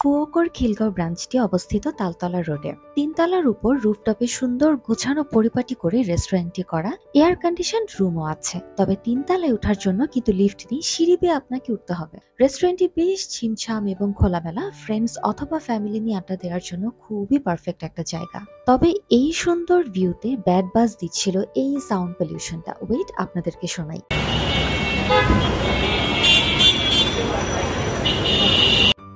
ফুওকোর খিলগাঁও ব্রাঞ্চটি অবস্থিত তালতলা রোডে। তিনতলার উপর রুফটপে সুন্দর গোছানো পরিপাটি করে রেস্টুরেন্টটি করা, এয়ার কন্ডিশন রুমও আছে। তবে তিনতলায় ওঠার জন্য কিন্তু লিফট নেই, সিঁড়ি বেয়ে আপনাকে উঠতে হবে। রেস্টুরেন্টটি বেশ ছিমছাম এবং খোলামেলা, ফ্রেন্ডস অথবা ফ্যামিলি নিয়ে আড্ডা দেওয়ার জন্য খুবই পারফেক্ট একটা জায়গা। তবে এই সুন্দর ভিউতে ব্যাড বাজ দিচ্ছিল এই সাউন্ড পলিউশনটা। ওয়েট, আপনাদেরকে শোনাই।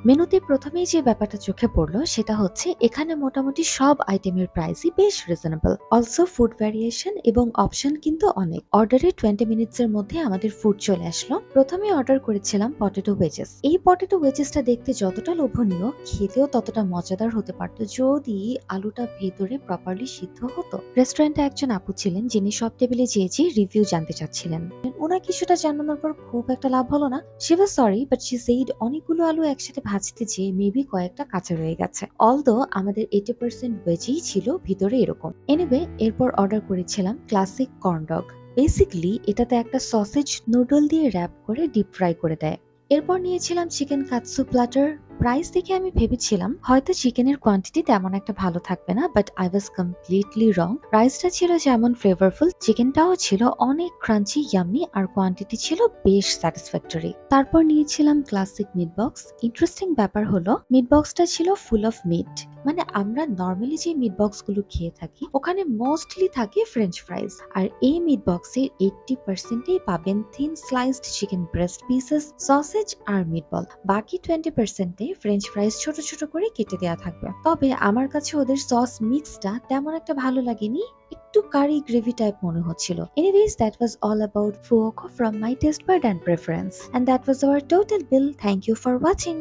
মেনুতে প্রথমেই যে ব্যাপারটা চোখে পড়লো সেটা হচ্ছে এখানে মোটামুটি সব আইটেমের প্রাইসই বেশ রিজনেবল। অলসো ফুড ভ্যারিয়েশন এবং অপশন কিন্তু অনেক। অর্ডারে 20 মিনিটসের মধ্যে আমাদের ফুড চলে আসলো। প্রথমে অর্ডার করেছিলাম পটেটো ওয়েজেস। এই পটেটো ওয়েজেসটা দেখতে যতটা লোভনীয়, খেতেও ততটা মজাদার হতে পারতো যদি আলুটা ভেতরে প্রপারলি সিদ্ধ হতো। রেস্টুরেন্টে একজন আপু ছিলেন যিনি সব টেবিলে যেয়ে রিভিউ জানতে চাচ্ছিলেন। ওনার কিছুটা জানানোর পর খুব একটা লাভ হলো না। She was sorry but she said অনেকগুলো আলু একসাথে ভাজতে যেয়ে মেবি কয়েকটা কাঁচা রয়ে গেছে। অলদো আমাদের 80% ভেজই ছিল ভিতরে এরকম। এনিওয়ে, এরপর অর্ডার করেছিলাম ক্লাসিক কর্ন ডগ। বেসিক্যালি এটাতে একটা সসেজ নুডল দিয়ে র্যাপ করে ডিপ ফ্রাই করে দেয়। এরপর নিয়েছিলাম চিকেন কাটসু প্ল্যাটার। প্রাইস দেখে আমি ভেবেছিলাম হয়তো চিকেনের কোয়ান্টিটি তেমন একটা ভালো থাকবে না, বাট আই ওয়াজ কমপ্লিটলি রং। রাইসটা ছিল যেমন ফ্লেভারফুল, চিকেনটাও ছিল অনেক ক্রাঞ্চি, ইয়াম্মি, আর কোয়ান্টিটি ছিল বেশ স্যাটিসফ্যাক্টরি। তারপর নিয়েছিলাম ক্লাসিক মিট বক্স। ইন্টারেস্টিং ব্যাপার হলো মিট বক্সটা ছিল ফুল অফ মিট। মানে আমরা নর্মালি যে মিট বক্স গুলো খেয়ে থাকি ওখানে মোস্টলি থাকে ফ্রেঞ্চ ফ্রাইজ, আর এই মিট বক্সের 80%ই পাবেন thin sliced chicken breast pieces, sausage আর মিটবল। বাকি 20%-এ ফ্রেঞ্চ ফ্রাইজ ছোট ছোট করে কেটে দেওয়া থাকবে। তবে আমার কাছে ওদের সস মিক্সটা তেমন একটা ভালো লাগেনি, একটু কারি গ্রেভি টাইপ মনে হচ্ছিল। Anyways, that was all about Fuoco from my taste bud and preference. And that was our total bill. Thank you for watching.